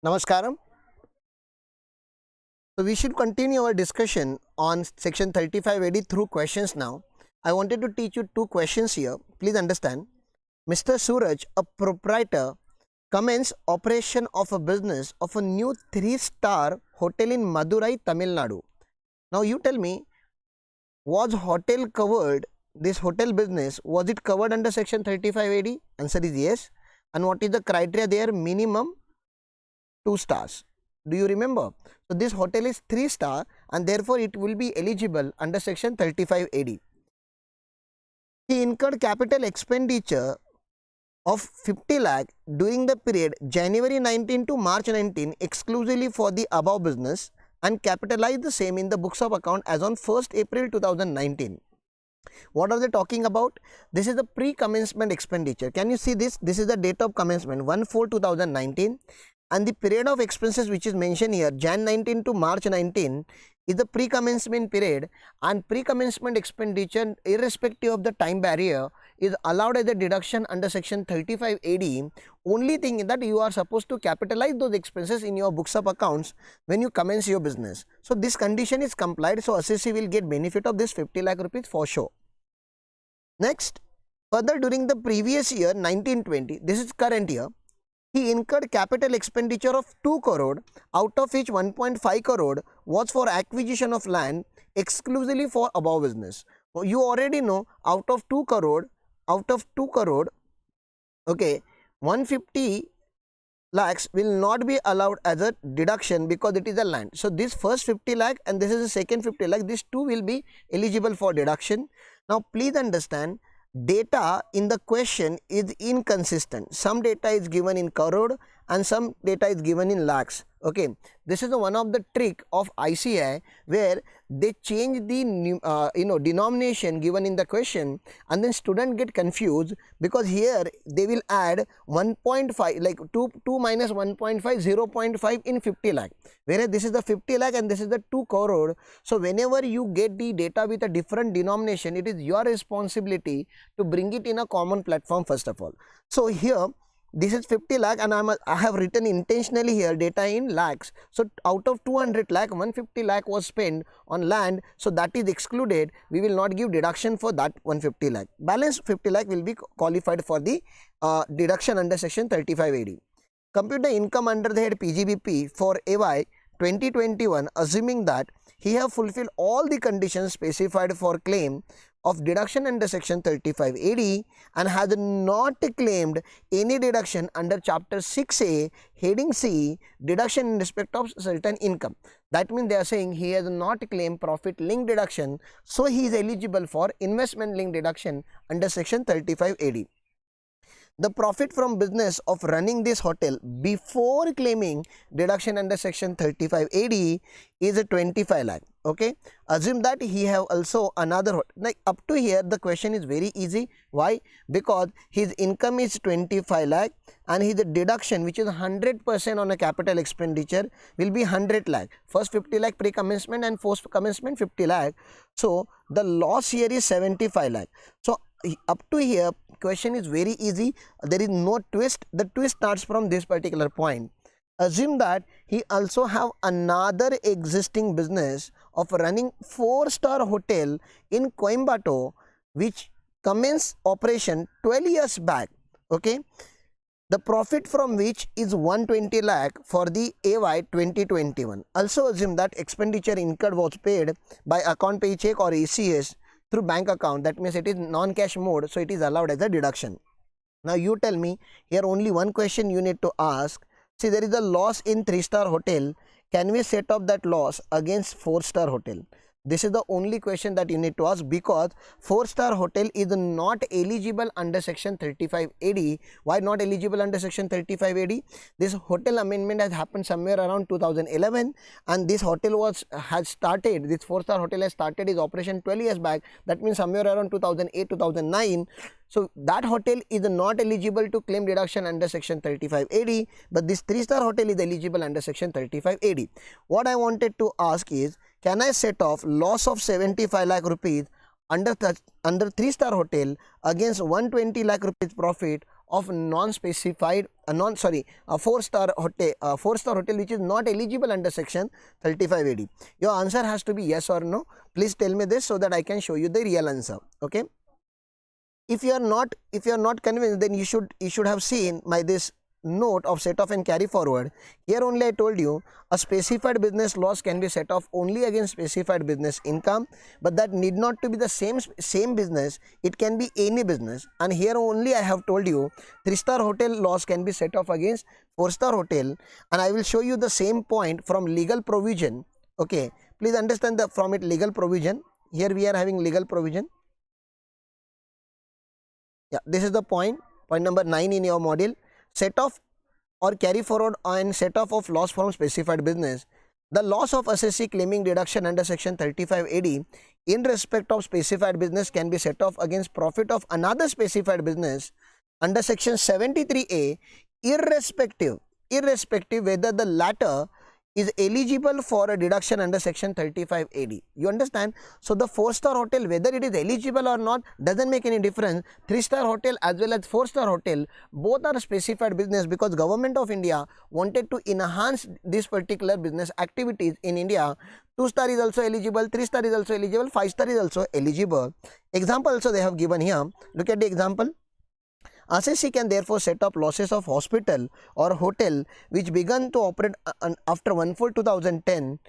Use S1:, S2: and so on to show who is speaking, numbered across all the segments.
S1: Namaskaram. So we should continue our discussion on section 35AD through questions now. I wanted to teach you two questions here. Please understand. Mr. Suraj, a proprietor, commence operation of a business of a new 3-star hotel in Madurai, Tamil Nadu. Now you tell me, was hotel covered, this hotel business, was it covered under section 35AD? Answer is yes. And what is the criteria there? Minimum 2 stars. Do you remember? So this hotel is 3-star and therefore it will be eligible under section 35AD. He incurred capital expenditure of 50 lakh during the period January 19 to March 19 exclusively for the above business and capitalized the same in the books of account as on 1st April 2019. What are they talking about? This is the pre-commencement expenditure. Can you see this? This is the date of commencement 1/4/2019 and the period of expenses which is mentioned here Jan 19 to March 19 is the pre-commencement period, and pre-commencement expenditure irrespective of the time barrier is allowed as a deduction under section 35AD. Only thing is that you are supposed to capitalize those expenses in your books of accounts when you commence your business. So this condition is complied, so assessee will get benefit of this 50 lakh rupees for sure. Next, further during the previous year 1920, this is current year, he incurred capital expenditure of 2 crore, out of which 1.5 crore was for acquisition of land exclusively for above business. You already know out of 2 crore, okay, 150 lakhs will not be allowed as a deduction because it is a land. So this first 50 lakh and this is the second 50 lakh, these two will be eligible for deduction. Now please understand, data in the question is inconsistent. Some data is given in crore and some data is given in lakhs. Okay, this is one of the trick of ICAI where they change the denomination given in the question, and then student get confused because here they will add 1.5 like 2 minus 1.5 0.5 in 50 lakh, whereas this is the 50 lakh and this is the 2 crore. So whenever you get the data with a different denomination, it is your responsibility to bring it in a common platform first of all. So here this is 50 lakh and I have written intentionally here data in lakhs. So out of 200 lakh, 150 lakh was spent on land, so that is excluded. We will not give deduction for that 150 lakh. Balance 50 lakh will be qualified for the deduction under section 35AD. Compute the income under the head PGBP for AY 2021, assuming that he have fulfilled all the conditions specified for claim of deduction under section 35AD and has not claimed any deduction under chapter 6A heading C, deduction in respect of certain income. That means they are saying he has not claimed profit linked deduction, so he is eligible for investment linked deduction under section 35AD. The profit from business of running this hotel before claiming deduction under section 35AD is 25 lakh. Okay, assume that he have also another hotel. Like up to here the question is very easy. Why? Because his income is 25 lakh and his deduction, which is 100% on a capital expenditure, will be 100 lakh. First 50 lakh pre-commencement and post commencement 50 lakh. So the loss here is 75 lakh. So up to here question is very easy. There is no twist. The twist starts from this particular point. Assume that he also have another existing business of running 4-star hotel in Coimbatore which commenced operation 12 years back. Okay, the profit from which is 120 lakh for the AY 2021. Also assume that expenditure incurred was paid by account pay check or ACS through bank account. That means it is non-cash mode, so it is allowed as a deduction. Now you tell me, here only one question you need to ask. See, there is a loss in 3-star hotel. Can we set up that loss against 4-star hotel? This is the only question that you need to ask, because 4-star hotel is not eligible under section 35AD. Why not eligible under section 35AD? This hotel amendment has happened somewhere around 2011 and this hotel has started, this 4-star hotel has started its operation 12 years back. That means somewhere around 2008-2009. So that hotel is not eligible to claim deduction under section 35AD, but this 3-star hotel is eligible under section 35AD. What I wanted to ask is, can I set off loss of 75 lakh rupees under 3-star hotel against 120 lakh rupees profit of non-specified, a 4-star hotel, 4-star hotel which is not eligible under section 35AD? Your answer has to be yes or no. Please tell me this so that I can show you the real answer. Okay. If you are not convinced, then you should have seen my this note of set off and carry forward. Here only I told you a specified business loss can be set off only against specified business income, but that need not to be the same business. It can be any business. And here only I have told you 3-star hotel loss can be set off against 4-star hotel, and I will show you the same point from legal provision. Okay, please understand that from it legal provision. Here we are having legal provision. Yeah, this is the point number 9 in your module. Set off or carry forward and set off of loss from specified business. The loss of assessee claiming deduction under section 35AD in respect of specified business can be set off against profit of another specified business under section 73A, irrespective whether the latter is eligible for a deduction under section 35AD. You understand? So the 4-star hotel, whether it is eligible or not, doesn't make any difference. 3-star hotel as well as 4-star hotel, both are specified business, because Government of India wanted to enhance this particular business activities in India. 2-star is also eligible, 3-star is also eligible, 5-star is also eligible. Example also they have given here. Look at the example. Assessee can therefore set up losses of hospital or hotel which began to operate after 1/4/2010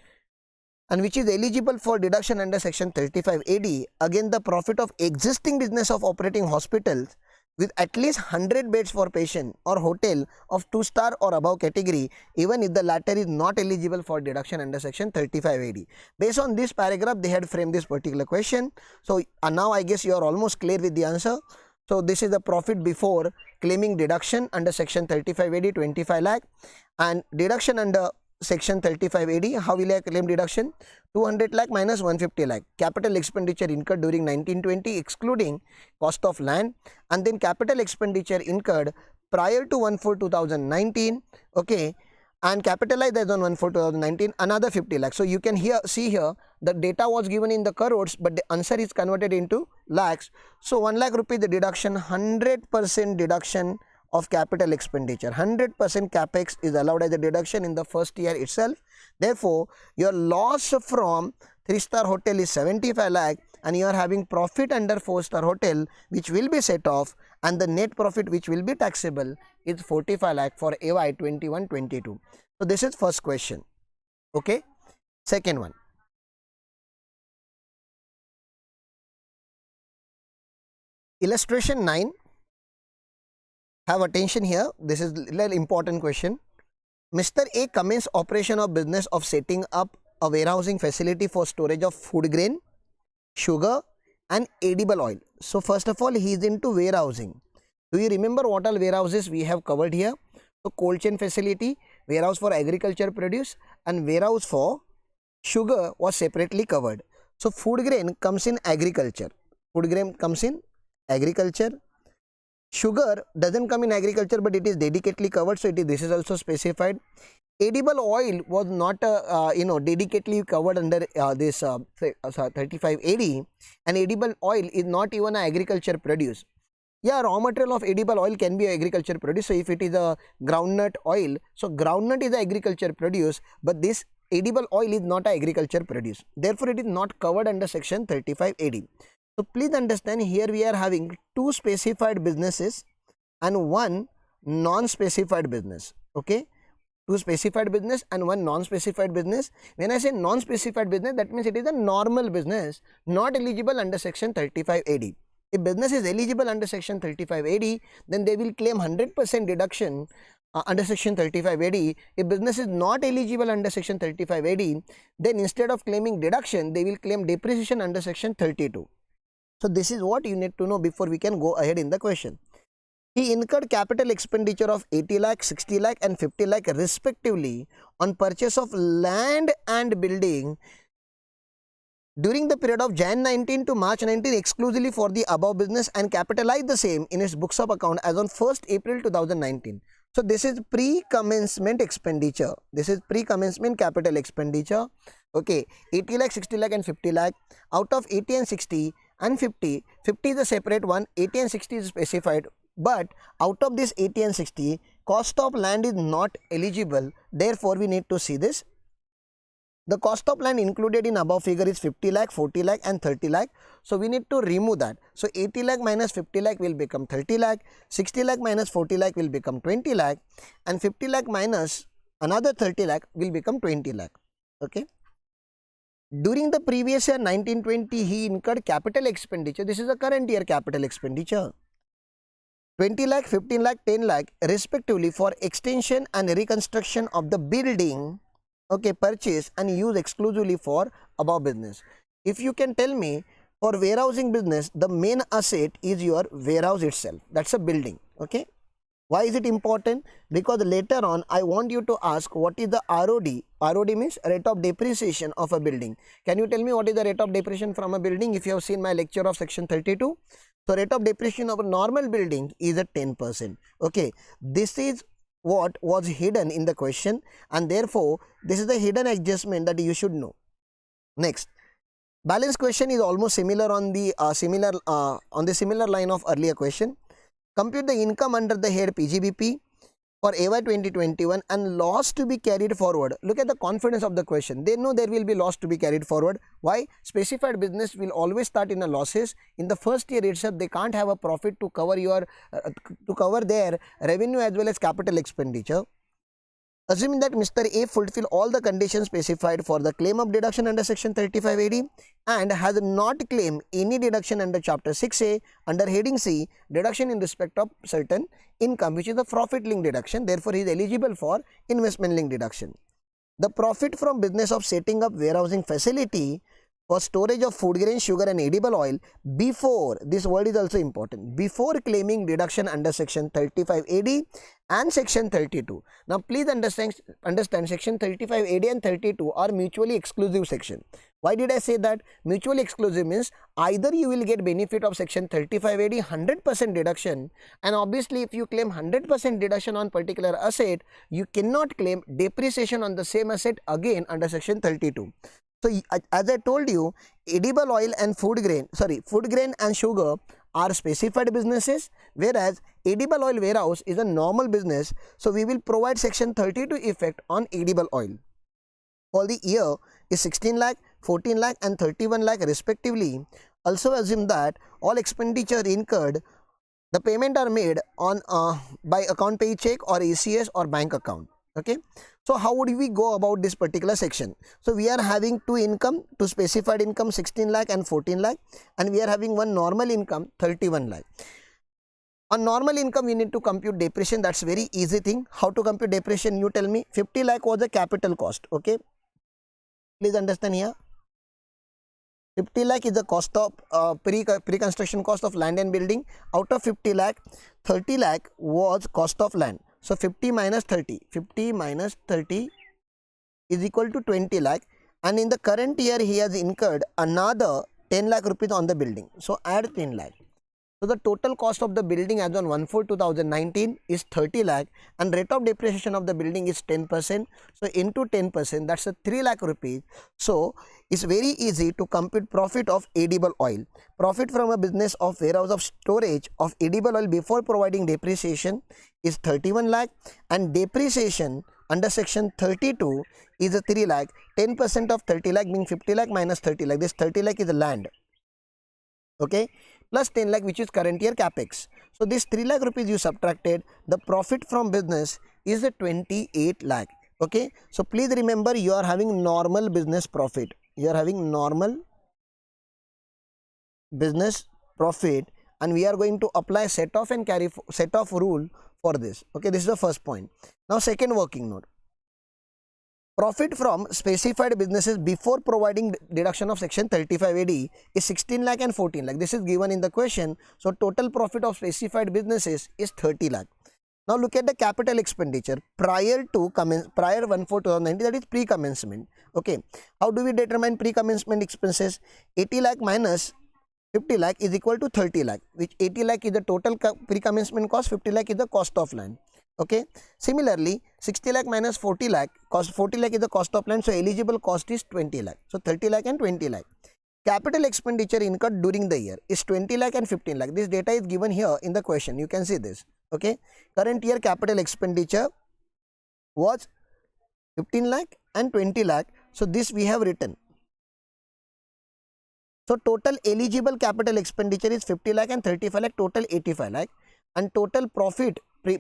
S1: and which is eligible for deduction under section 35AD against the profit of existing business of operating hospitals with at least 100 beds for patient or hotel of 2-star or above category, even if the latter is not eligible for deduction under section 35AD. Based on this paragraph, they had framed this particular question. So now I guess you are almost clear with the answer. So this is the profit before claiming deduction under section 35AD, 25 lakh, and deduction under section 35AD. How will I claim deduction? 200 lakh minus 150 lakh. Capital expenditure incurred during 1920 excluding cost of land, and then capital expenditure incurred prior to 1/4/2019. Okay, and capitalized as on 1/4/2019 another 50 lakh. So you can see here the data was given in the crores, but the answer is converted into lakhs. So 1 lakh rupees the deduction, 100% deduction of capital expenditure. 100% capex is allowed as a deduction in the first year itself. Therefore, your loss from 3-star hotel is 75 lakh and you are having profit under 4-star hotel which will be set off, and the net profit which will be taxable is 45 lakh for AY 21-22. So this is first question. Okay. Second one. Illustration 9. Have attention here. This is a little important question. Mr. A commenced operation of business of setting up a warehousing facility for storage of food grain, sugar and edible oil. So first of all, he is into warehousing. Do you remember what all warehouses we have covered here? So cold chain facility, warehouse for agriculture produce, and warehouse for sugar was separately covered. So food grain comes in agriculture. Food grain comes in agriculture. Sugar doesn't come in agriculture, but it is dedicatedly covered, so this is also specified. Edible oil was not dedicatedly covered under this 35AD, and edible oil is not even an agriculture produce. Yeah, raw material of edible oil can be agriculture produce. So if it is a groundnut oil, so groundnut is a agriculture produce, but this edible oil is not a agriculture produce. Therefore, it is not covered under section 35AD. So please understand, here we are having 2 specified businesses and 1 non-specified business. Okay, 2 specified business and 1 non-specified business. When I say non-specified business, that means it is a normal business not eligible under section 35AD. If business is eligible under section 35AD, then they will claim 100% deduction under section 35AD. If business is not eligible under section 35AD, then instead of claiming deduction, they will claim depreciation under section 32. So this is what you need to know before we can go ahead in the question. He incurred capital expenditure of 80 lakh, 60 lakh and 50 lakh respectively on purchase of land and building during the period of Jan 19 to March 19 exclusively for the above business, and capitalized the same in its books of account as on 1st April 2019. So this is pre-commencement expenditure. This is pre-commencement capital expenditure. Okay, 80 lakh, 60 lakh and 50 lakh. Out of 80 and 60 and 50, 50 is a separate one, 80 and 60 is specified. But out of this 80 and 60, cost of land is not eligible. Therefore, we need to see this. The cost of land included in above figure is 50 lakh, 40 lakh and 30 lakh. So, we need to remove that. So, 80 lakh minus 50 lakh will become 30 lakh, 60 lakh minus 40 lakh will become 20 lakh and 50 lakh minus another 30 lakh will become 20 lakh. Okay. During the previous year 1920, he incurred capital expenditure. This is the current year capital expenditure. 20 lakh, 15 lakh, 10 lakh respectively for extension and reconstruction of the building. Okay, purchase and use exclusively for above business. If you can tell me, for warehousing business, the main asset is your warehouse itself. That's a building. Okay. Why is it important? Because later on I want you to ask what is the ROD. ROD means rate of depreciation of a building. Can you tell me what is the rate of depreciation from a building if you have seen my lecture of section 32? So, rate of depreciation of a normal building is at 10%. Okay. This is what was hidden in the question and therefore, this is the hidden adjustment that you should know. Next, balance question is almost similar on the similar line of earlier question. Compute the income under the head PGBP for AY 2021 and loss to be carried forward. Look at the confidence of the question. They know there will be loss to be carried forward. Why? Specified business will always start in a losses. In the first year itself, they can't have a profit to cover your to cover their revenue as well as capital expenditure. Assuming that Mr. A fulfill all the conditions specified for the claim of deduction under section 35 AD and has not claimed any deduction under chapter 6A under heading C, deduction in respect of certain income, which is the profit link deduction. Therefore, he is eligible for investment link deduction. The profit from business of setting up warehousing facility for storage of food grain, sugar and edible oil before, this word is also important, before claiming deduction under section 35 AD and section 32. Now, please understand section 35 AD and 32 are mutually exclusive section. Why did I say that? Mutually exclusive means either you will get benefit of section 35 AD 100% deduction, and obviously if you claim 100% deduction on particular asset, you cannot claim depreciation on the same asset again under section 32. So, as I told you, edible oil and food grain and sugar are specified businesses, whereas edible oil warehouse is a normal business. So, we will provide section 32 effect on edible oil. For the year is 16 lakh, 14 lakh and 31 lakh respectively. Also assume that all expenditure incurred, the payment are made on by account pay check or ACS or bank account. Okay. So, how would we go about this particular section? So, we are having two specified income 16 lakh and 14 lakh, and we are having one normal income 31 lakh. On normal income, we need to compute depreciation. That's very easy thing. How to compute depreciation? You tell me. 50 lakh was the capital cost. Okay. Please understand here. 50 lakh is the cost of pre-construction cost of land and building. Out of 50 lakh, 30 lakh was cost of land. So, 50 minus 30 is equal to 20 lakh, and in the current year he has incurred another 10 lakh rupees on the building. So, add 10 lakh. So, the total cost of the building as on 1/4/2019 is 30 lakh and rate of depreciation of the building is 10%. So, into 10% that's a 3 lakh rupees. So, it's very easy to compute profit of edible oil. Profit from a business of warehouse of storage of edible oil before providing depreciation is 31 lakh and depreciation under section 32 is a 3 lakh. 10% of 30 lakh being 50 lakh minus 30 lakh. This 30 lakh is the land. Okay, plus 10 lakh which is current year capex. So, this 3 lakh rupees you subtracted, the profit from business is a 28 lakh. Okay, so please remember you are having normal business profit. You are having normal business profit, and we are going to apply set off and carry set off rule for this. Okay, this is the first point. Now, second working note. Profit from specified businesses before providing deduction of section 35 AD is 16 lakh and 14 lakh. This is given in the question. So, total profit of specified businesses is 30 lakh. Now, look at the capital expenditure prior 1/4/2019, that is pre-commencement. Okay, how do we determine pre-commencement expenses? 80 lakh minus 50 lakh is equal to 30 lakh, which 80 lakh is the total pre-commencement cost, 50 lakh is the cost of land. Okay. Similarly, 60 lakh minus 40 lakh, 40 lakh is the cost of land. So, eligible cost is 20 lakh. So, 30 lakh and 20 lakh. capital expenditure incurred during the year is 20 lakh and 15 lakh. This data is given here in the question. You can see this. Okay. Current year capital expenditure was 15 lakh and 20 lakh. So this we have written. So total eligible capital expenditure is 50 lakh and 35 lakh, total 85 lakh, and total profit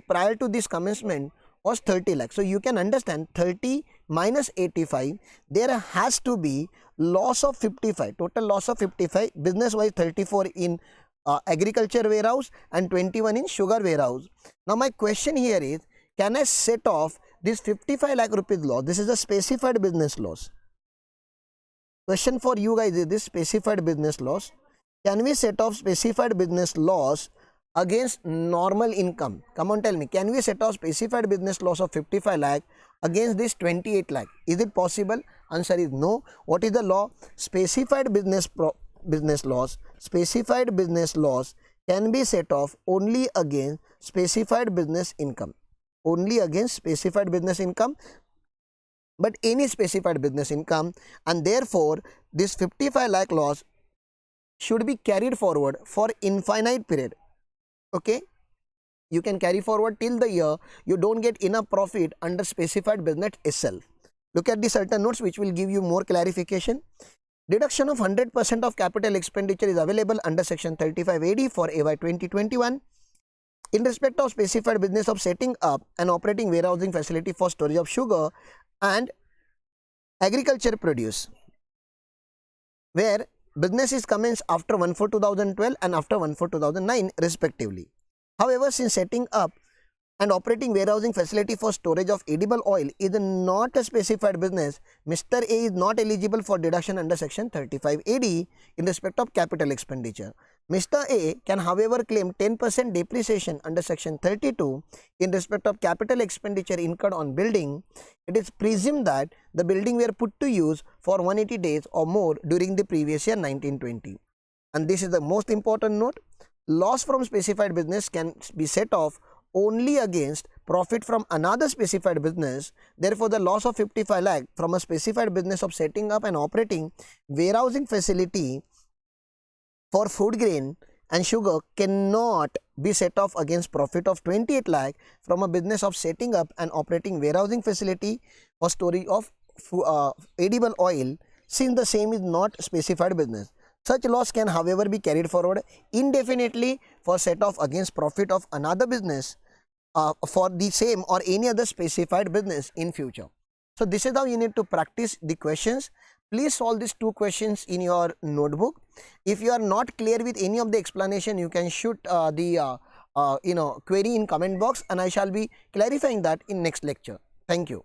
S1: prior to this commencement was 30 lakh. So you can understand 30 minus 85, there has to be loss of 55, total loss of 55, business wise 34 in agriculture warehouse and 21 in sugar warehouse. Now my question here is, can I set off this 55 lakh rupees loss? This is a specified business loss. Question for you guys is this: specified business loss. Can we set off specified business loss against normal income? Come on, tell me. Can we set off specified business loss of 55 lakh against this 28 lakh? Is it possible? Answer is no. What is the law? Specified business loss. Specified business loss can be set off only against specified business income. Only against specified business income, but any specified business income, and therefore this 55 lakh loss should be carried forward for infinite period. Okay, you can carry forward till the year you don't get enough profit under specified business itself. Look at the certain notes which will give you more clarification. Deduction of 100% of capital expenditure is available under section 35 AD for AY 2021 in respect of specified business of setting up and operating warehousing facility for storage of sugar and agriculture produce, where business is commenced after 1/4/2012 and after 1/4/2009 respectively. However, since setting up and operating warehousing facility for storage of edible oil is not a specified business, Mr. A is not eligible for deduction under section 35 AD in respect of capital expenditure. Mr. A can however claim 10% depreciation under section 32 in respect of capital expenditure incurred on building. It is presumed that the building were put to use for 180 days or more during the previous year 1920. And this is the most important note. Loss from specified business can be set off only against profit from another specified business. Therefore, the loss of 55 lakh from a specified business of setting up and operating warehousing facility for food grain and sugar cannot be set off against profit of 28 lakh from a business of setting up and operating warehousing facility for storage of edible oil, since the same is not specified business. Such loss can however be carried forward indefinitely for set off against profit of another business for the same or any other specified business in future. So this is how you need to practice the questions. Please solve these two questions in your notebook. If you are not clear with any of the explanation, you can shoot the query in comment box, and I shall be clarifying that in next lecture. Thank you.